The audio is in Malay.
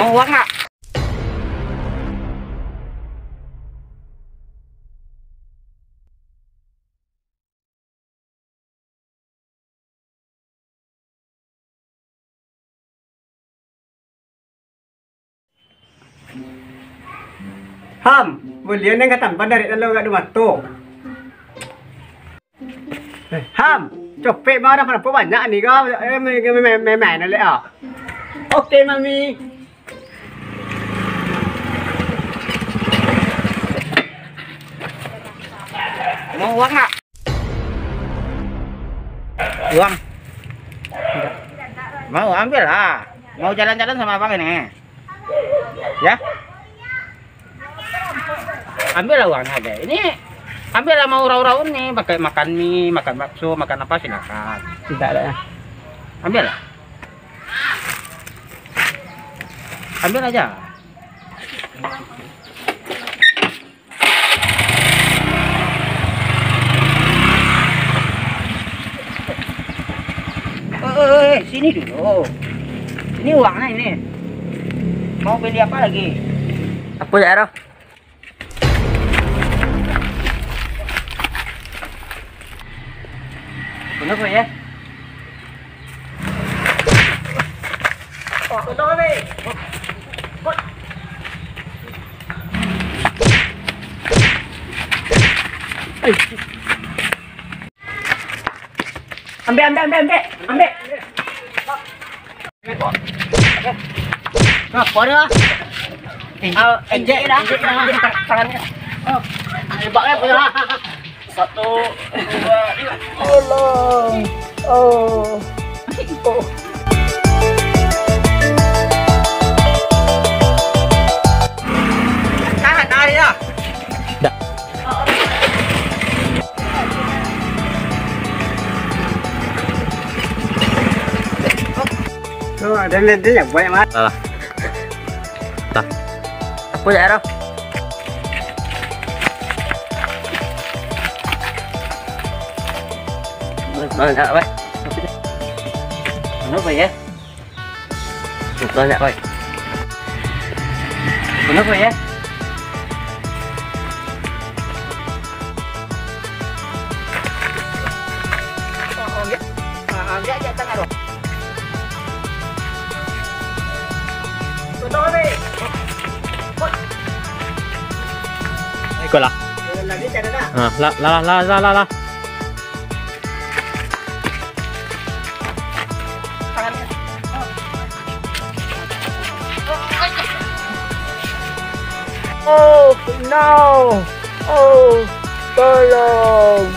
Mau uang nggak? Ham, beliau yang kata bandar itu lo gak ada tuh. Ham, cepet barang kenapa banyak nih kau? Main nanti ah. Oke mami. Mau uang nggak? Uang? Mau ambil lah. Mau jalan-jalan sama abang ini? Ya? Ambil lah uangnya aja. Ini ambil lah, mau raw-raw nih, pakai makan mie, makan bakso, makan apa silakan. Tidak ada ya. Ambil lah. Ambil aja. Sini dulu. Ini uangnya ini. Mau beli apa lagi? Apa ya Roh? Kenapa ya? Oh, betul nih. Ambil. Nah, boleh lah. Injek tangannya. Hebatnya punya. 1, 2, 3. Tolong. Oh. Tahan air ya. Dah. Tuh, ada yang banyak banget. Salah. Tah. Apa ya, Roh? Banyak, Pak. Kenapa ya? Banyak, Pak. Kenapa ya? Enggak aja tengah, Roh. Betul nih. Ikut lah. Lagi cara dah. Lah. Tangannya. Oh no. Oh, tolong.